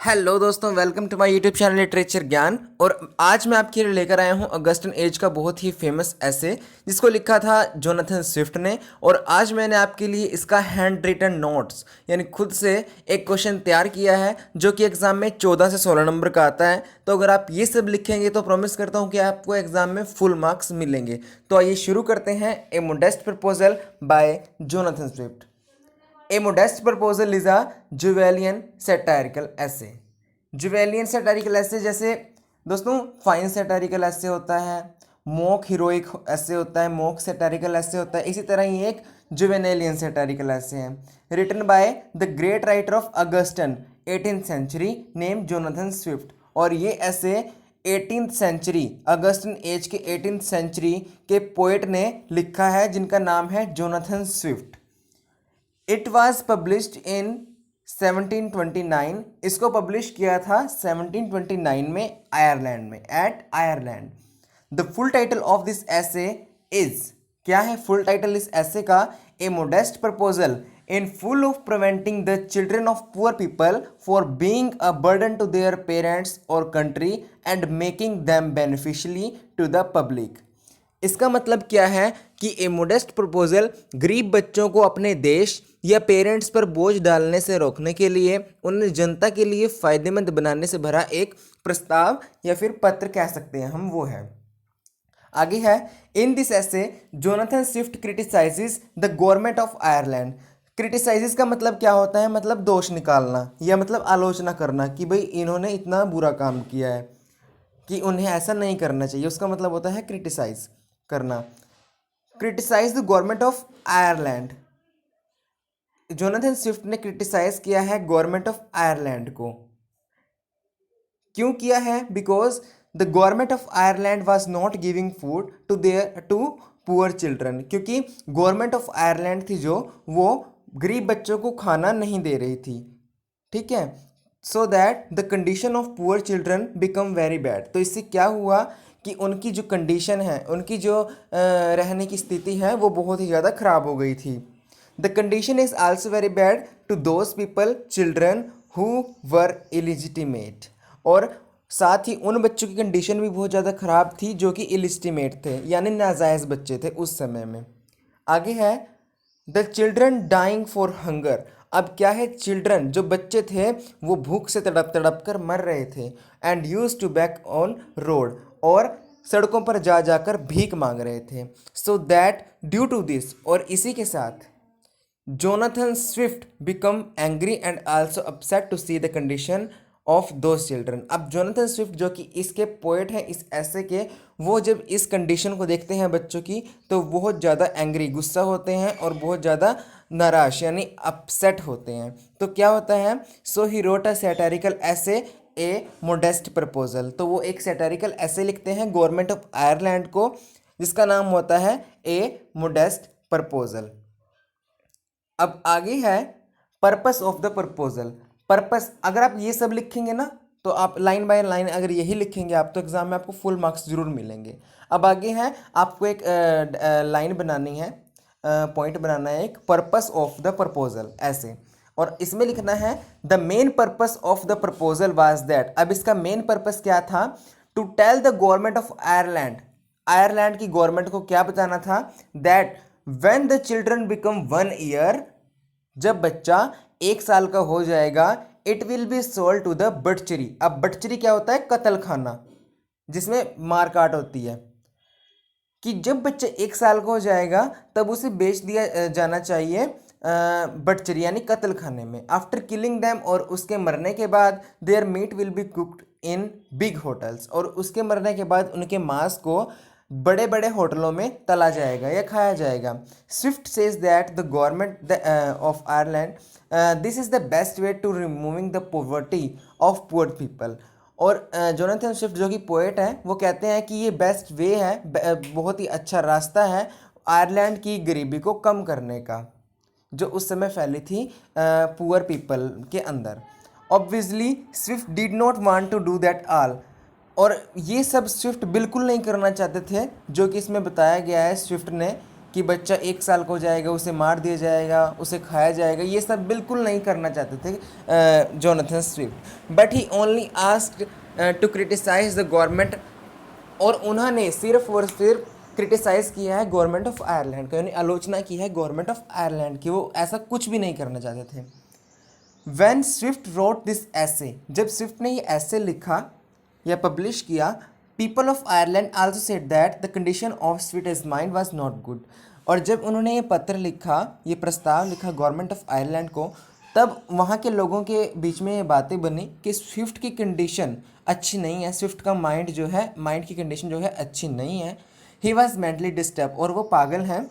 Hello दोस्तों, welcome to my YouTube channel literature Gyan. और आज मैं आपके लिए लेकर आया हूं ऑगस्टिन एज का बहुत ही फेमस ऐसे जिसको लिखा था जोनाथन स्विफ्ट ने। और आज मैंने आपके लिए इसका हैंड रिटन नोट्स यानी खुद से एक क्वेश्चन तैयार किया है जो कि एग्जाम में 14 से 16 नंबर का आता है। तो अगर आप ये सब लिखेंगे तो प्रॉमिस करता हूँ कि आपको एग्जाम में फुल मार्क्स मिलेंगे। तो आइए शुरू करते हैं। A modest proposal by Jonathan Swift. A modest proposal is a Juvellian satirical essay। Juvenalian satirical essay जैसे दोस्तों फाइन सैटारिकल ऐसे होता है, मोक हीरोइक ऐसे होता है, मोक सैटारिकल ऐसे होता है, इसी तरह ही एक जुवेनेलियन सैटारिकल ऐसे है written by the great writer of Augustan 18th century name Jonathan Swift. और ये ऐसे 18th सेंचुरी अगस्टन एज के 18th सेंचुरी के पोएट ने लिखा है जिनका नाम है Jonathan Swift. It was published in 1729। इसको पब्लिश किया था 1729 में आयरलैंड में, at Ireland. The full title of this essay is, क्या है फुल टाइटल इस ऐसे का? A modest proposal in full of preventing the children of poor people for being a burden to their parents or country and making them beneficially to the public. इसका मतलब क्या है कि ए modest proposal गरीब बच्चों को अपने देश या पेरेंट्स पर बोझ डालने से रोकने के लिए, उन्हें जनता के लिए फ़ायदेमंद बनाने से भरा एक प्रस्ताव या फिर पत्र कह सकते हैं हम, वो है। आगे है, इन दिस ऐसे Jonathan Swift criticises the government of Ireland. Criticises का मतलब क्या होता है? मतलब दोष निकालना या मतलब आलोचना करना कि भाई इन्होंने इतना बुरा काम किया है कि उन्हें ऐसा नहीं करना चाहिए, उसका मतलब होता है क्रिटिसाइज करना। Criticise the government of Ireland. Jonathan Swift ने क्रिटिसाइज किया है गवर्नमेंट ऑफ आयरलैंड को। क्यों किया है? Because the government of Ireland was not giving food to poor children. क्योंकि गवर्नमेंट ऑफ आयरलैंड थी जो, वो गरीब बच्चों को खाना नहीं दे रही थी, ठीक है। So that the condition of poor children become very bad. तो इससे क्या हुआ कि उनकी जो कंडीशन है, उनकी जो रहने की स्थिति है वो बहुत ही ज़्यादा ख़राब हो गई थी। The condition is also very bad to those people children who were illegitimate. और साथ ही उन बच्चों की कंडीशन भी बहुत ज़्यादा ख़राब थी जो कि इलिजिटिमेट थे, यानी नाजायज़ बच्चे थे उस समय में। आगे है, the children dying for hunger. अब क्या है, चिल्ड्रन जो बच्चे थे वो भूख से तड़प तड़प कर मर रहे थे। And use to beg on road, और सड़कों पर जा जाकर भीख मांग रहे थे। So that due to this, और इसी के साथ Jonathan Swift become angry and also upset to see the condition of those children. अब जोनाथन स्विफ्ट जो कि इसके पोएट हैं इस ऐसे के, वो जब इस कंडीशन को देखते हैं बच्चों की तो बहुत ज़्यादा एंग्री, गुस्सा होते हैं और बहुत ज़्यादा नाराज यानी अपसेट होते हैं। तो क्या होता है, सो ही रोट अ सैटारिकल ऐसे ए मोडेस्ट प्रपोजल। तो वो एक सैटारिकल ऐसे लिखते हैं गवर्नमेंट ऑफ आयरलैंड को जिसका नाम होता है ए मोडेस्ट प्रपोजल। अब आगे है purpose of the proposal. Purpose, अगर आप ये सब लिखेंगे ना तो आप लाइन बाय लाइन अगर यही लिखेंगे आप तो एग्जाम में आपको फुल मार्क्स जरूर मिलेंगे। अब आगे है, आपको एक लाइन बनानी है, पॉइंट बनाना है, एक पर्पस ऑफ द प्रपोजल ऐसे। और इसमें लिखना है the main purpose of the proposal was that. अब इसका मेन पर्पस क्या था? To tell the government of Ireland, Ireland की गवर्नमेंट को क्या बताना था? That when the children become 1 year, जब बच्चा 1 साल का हो जाएगा, it will be sold to the butchery. अब बटचरी क्या होता है? कत्ल खाना, जिसमें मार काट होती है। कि जब बच्चा 1 साल का हो जाएगा तब उसे बेच दिया जाना चाहिए बटचरी यानी कत्ल खाने में। आफ्टर किलिंग दैम, और उसके मरने के बाद, there meet will be cooked in big hotels, और उसके मरने के बाद उनके मांस को बड़े बड़े होटलों में तला जाएगा या खाया जाएगा। Swift says that the government of Ireland this is the best way to removing the poverty of poor people. और जोनाथन स्विफ्ट जो कि पोएट हैं वो कहते हैं कि ये बेस्ट वे है, बहुत ही अच्छा रास्ता है आयरलैंड की गरीबी को कम करने का जो उस समय फैली थी पुअर पीपल के अंदर। Obviously Swift did not want to do that all, और ये सब स्विफ्ट बिल्कुल नहीं करना चाहते थे जो कि इसमें बताया गया है स्विफ्ट ने कि बच्चा 1 साल का हो जाएगा उसे मार दिया जाएगा, उसे खाया जाएगा, ये सब बिल्कुल नहीं करना चाहते थे Jonathan Swift. But he only asked to criticise the government, और उन्होंने सिर्फ और सिर्फ क्रिटिसाइज किया है गवर्नमेंट ऑफ आयरलैंड का, यानी आलोचना की है गवर्नमेंट ऑफ आयरलैंड की, वो ऐसा कुछ भी नहीं करना चाहते थे। When Swift wrote this essay, जब स्विफ्ट ने ये ऐसे लिखा या पब्लिश किया, people of Ireland also said that the condition of Swift's mind was not good. और जब उन्होंने ये पत्र लिखा, ये प्रस्ताव लिखा गवर्नमेंट ऑफ आयरलैंड को, तब वहाँ के लोगों के बीच में ये बातें बनी कि स्विफ्ट की कंडीशन अच्छी नहीं है, स्विफ्ट का माइंड जो है, माइंड की कंडीशन जो है अच्छी नहीं है। ही वॉज मेंटली डिस्टर्ब, और वो पागल हैं।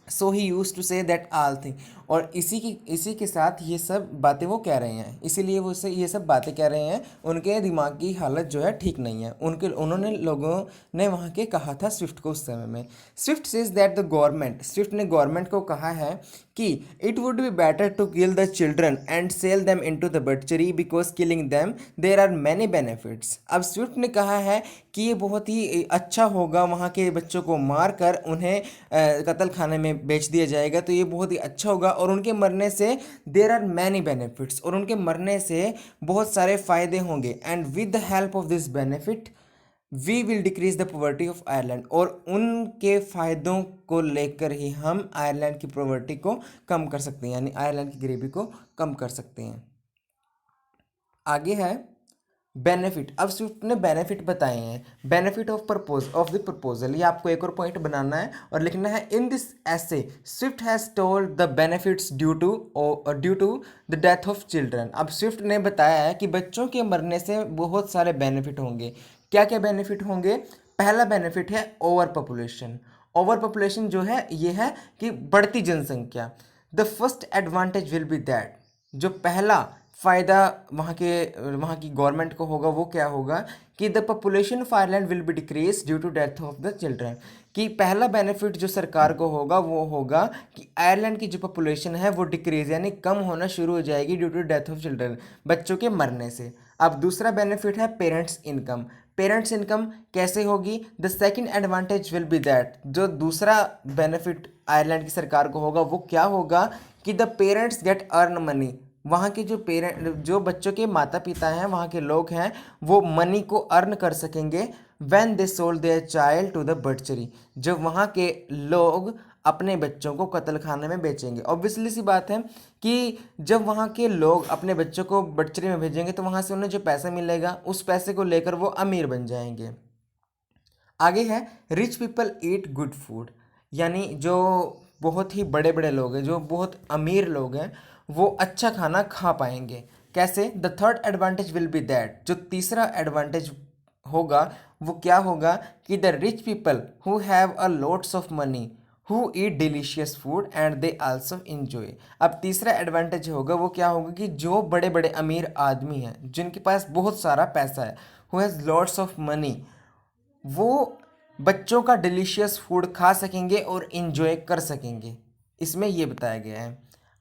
So he used to say that all thing, और इसी के साथ ये सब बातें वो कह रहे हैं, इसीलिए वो से ये सब बातें कह रहे हैं। उनके दिमाग की हालत जो है ठीक नहीं है। उन्होंने लोगों ने वहाँ के कहा था स्विफ्ट को उस समय में। Swift says that the government, Swift ने गवर्नमेंट को कहा है कि it would be better to kill the children and sell them into the butchery because killing them there are many benefits. अब स्विफ्ट ने कहा है कि ये बहुत ही अच्छा होगा, वहाँ के बच्चों को मार कर उन्हें कत्ल खाने में बेच दिया जाएगा, तो ये बहुत ही अच्छा होगा, और उनके मरने से देयर आर मैनी बेनिफिट्स, और उनके मरने से बहुत सारे फ़ायदे होंगे। And with the help of this benefit we will decrease the poverty of Ireland, और उनके फ़ायदों को लेकर ही हम आयरलैंड की पॉवर्टी को कम कर सकते हैं, यानी आयरलैंड की गरीबी को कम कर सकते हैं। आगे है बेनिफिट। अब स्विफ्ट ने बेनिफिट बताए हैं। बेनिफिट ऑफ द प्रपोजल, ये आपको एक और पॉइंट बनाना है और लिखना है। In this essay Swift has told the benefits due to the death of children. अब स्विफ्ट ने बताया है कि बच्चों के मरने से बहुत सारे बेनिफिट होंगे। क्या क्या बेनिफिट होंगे? पहला बेनिफिट है ओवर पॉपुलेशन। ओवर पॉपुलेशन जो है ये है कि बढ़ती जनसंख्या। The first advantage will be that, जो पहला फ़ायदा वहाँ की गवर्नमेंट को होगा वो क्या होगा कि the population of Ireland will be decrease due to death of the children. कि पहला बेनिफिट जो सरकार को होगा वो होगा कि आयरलैंड की जो पॉपुलेशन है वो डिक्रीज यानी कम होना शुरू हो जाएगी due to death of children, बच्चों के मरने से। अब दूसरा बेनिफिट है पेरेंट्स इनकम। पेरेंट्स इनकम कैसे होगी? The second advantage will be that, जो दूसरा बेनिफिट आयरलैंड की सरकार को होगा वो क्या होगा कि the parents get earn money. वहाँ के जो बच्चों के माता पिता हैं, वहाँ के लोग हैं, वो मनी को अर्न कर सकेंगे when they sold their child to the butchery, जब वहाँ के लोग अपने बच्चों को कत्ल खाने में बेचेंगे। ऑब्वियसली सी बात है कि जब वहाँ के लोग अपने बच्चों को बटचरी में भेजेंगे तो वहाँ से उन्हें जो पैसा मिलेगा उस पैसे को लेकर वो अमीर बन जाएंगे। आगे है rich people eat good food, यानी जो बहुत ही बड़े बड़े लोग हैं, जो बहुत अमीर लोग हैं, वो अच्छा खाना खा पाएंगे। कैसे? The third advantage will be that, जो तीसरा एडवांटेज होगा वो क्या होगा कि the rich people who have a lots of money who eat delicious food and they also enjoy. अब तीसरा एडवांटेज होगा वो क्या होगा कि जो बड़े बड़े अमीर आदमी हैं, जिनके पास बहुत सारा पैसा है, who has lots of money, वो बच्चों का डिलीशियस फूड खा सकेंगे और इन्जॉय कर सकेंगे। इसमें ये बताया गया है।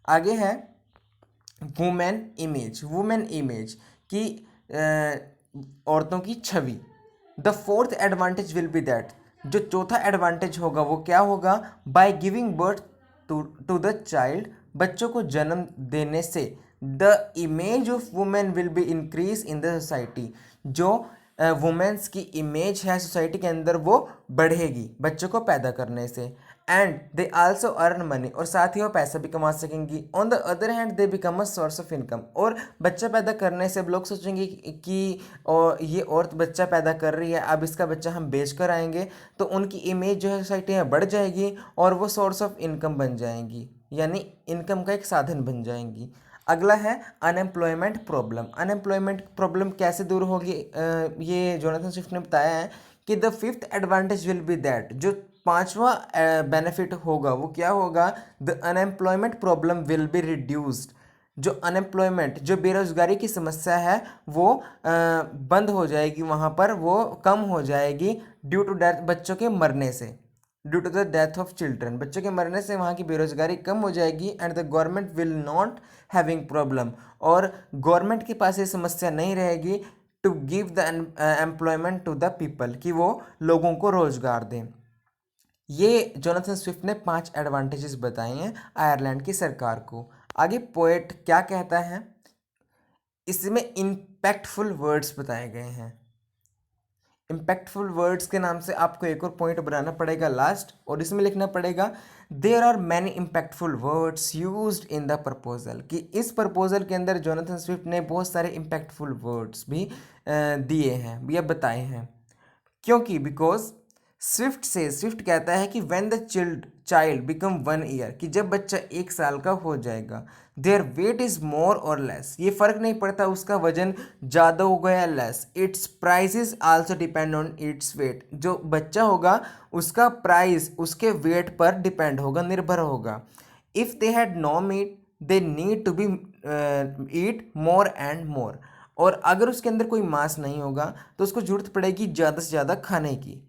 आगे है वुमेन इमेज। वुमेन इमेज की औरतों की छवि। The fourth advantage will be that, जो चौथा एडवांटेज होगा वो क्या होगा? By giving birth to the child, बच्चों को जन्म देने से the image of women will be increase in the society, जो वुमेन्स की इमेज है सोसाइटी के अंदर वो बढ़ेगी बच्चों को पैदा करने से। And they also earn money, और साथ ही वो पैसा भी कमा सकेंगी। On the other hand they become a source of income, और बच्चा पैदा करने से अब लोग सोचेंगे कि ये औरत बच्चा पैदा कर रही है, अब इसका बच्चा हम बेच कर आएंगे, तो उनकी इमेज जो है सोसाइटी में बढ़ जाएगी और वो सोर्स ऑफ इनकम बन जाएंगी, यानी इनकम का एक साधन बन जाएंगी। अगला है अनएम्प्लॉयमेंट प्रॉब्लम। अनएम्प्लॉयमेंट प्रॉब्लम कैसे दूर होगी? ये जोनाथन स्विफ्ट ने बताया है कि the fifth advantage will be that, जो पांचवा बेनिफिट होगा वो क्या होगा? The unemployment problem will be reduced, जो अनएम्प्लॉयमेंट, जो बेरोजगारी की समस्या है वो बंद हो जाएगी, वहाँ पर वो कम हो जाएगी ड्यू टू डेथ, बच्चों के मरने से, due to the death of children, बच्चों के मरने से वहाँ की बेरोजगारी कम हो जाएगी। And the government will not having problem, और गवर्नमेंट के पास ये समस्या नहीं रहेगी to give the employment to the people, कि वो लोगों को रोजगार दें। ये जोनाथन स्विफ्ट ने 5 एडवांटेजेस बताए हैं आयरलैंड की सरकार को। आगे पोएट क्या कहता है, इसमें इम्पैक्टफुल वर्ड्स बताए गए हैं। इम्पैक्टफुल वर्ड्स के नाम से आपको एक और पॉइंट बनाना पड़ेगा लास्ट, और इसमें लिखना पड़ेगा there are many impactful words used in the proposal, कि इस प्रपोजल के अंदर जोनाथन स्विफ्ट ने बहुत सारे इम्पैक्टफुल वर्ड्स भी दिए हैं या बताए हैं। क्योंकि बिकॉज स्विफ्ट कहता है कि when the child become 1 year, कि जब बच्चा 1 साल का हो जाएगा, देयर वेट इज मोर और लेस, ये फर्क नहीं पड़ता उसका वजन ज़्यादा हो गया less, it's price also depend on its weight, जो बच्चा होगा उसका प्राइस उसके वेट पर डिपेंड होगा, निर्भर होगा। If they had no meat they need to be eat more and more, और अगर उसके अंदर कोई मांस नहीं होगा तो उसको जरूरत पड़ेगी ज़्यादा से ज़्यादा खाने की।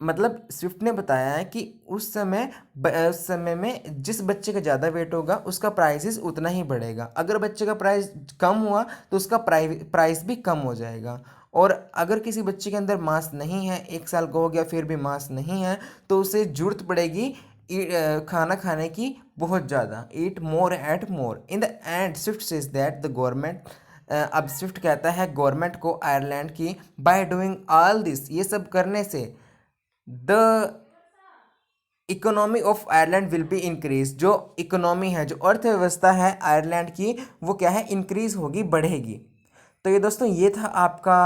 मतलब स्विफ्ट ने बताया है कि उस समय में जिस बच्चे का ज़्यादा वेट होगा उसका प्राइस उतना ही बढ़ेगा, अगर बच्चे का प्राइस कम हुआ तो उसका प्राइस भी कम हो जाएगा। और अगर किसी बच्चे के अंदर मांस नहीं है, 1 साल का हो गया फिर भी मांस नहीं है, तो उसे जरूरत पड़ेगी खाना खाने की बहुत ज़्यादा, eat more eat more. In the end Swift says that the government, अब स्विफ्ट कहता है गवर्नमेंट को आयरलैंड की, बाय डूइंग ऑल दिस, ये सब करने से the economy of Ireland will be increase, जो इकोनॉमी है, जो अर्थव्यवस्था है आयरलैंड की, वो क्या है, इंक्रीज होगी, बढ़ेगी। तो ये दोस्तों ये था आपका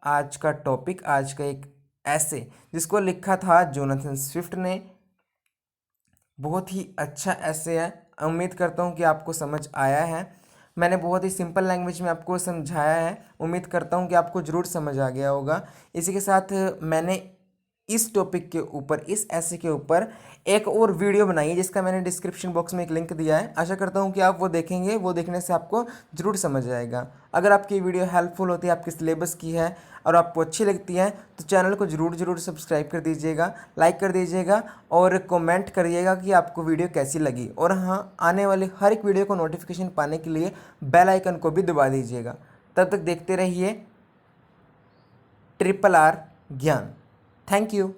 आज का टॉपिक, आज का एक ऐसे जिसको लिखा था जोनाथन स्विफ्ट ने। बहुत ही अच्छा ऐसे है, उम्मीद करता हूँ कि आपको समझ आया है। मैंने बहुत ही सिंपल लैंग्वेज में आपको समझाया है, उम्मीद करता हूँ कि आपको ज़रूर समझ आ गया होगा। इसी के साथ मैंने इस टॉपिक के ऊपर, इस ऐसे के ऊपर एक और वीडियो बनाई है जिसका मैंने डिस्क्रिप्शन बॉक्स में एक लिंक दिया है, आशा करता हूँ कि आप वो देखेंगे, वो देखने से आपको ज़रूर समझ आएगा। अगर आपकी वीडियो हेल्पफुल होती है, आपके सिलेबस की है और आपको अच्छी लगती है, तो चैनल को ज़रूर सब्सक्राइब कर दीजिएगा, लाइक कर दीजिएगा और कमेंट करिएगा कि आपको वीडियो कैसी लगी। और हाँ, आने वाली हर एक वीडियो को नोटिफिकेशन पाने के लिए बेल आइकन को भी दबा दीजिएगा। तब तक देखते रहिए RRR ज्ञान। Thank you.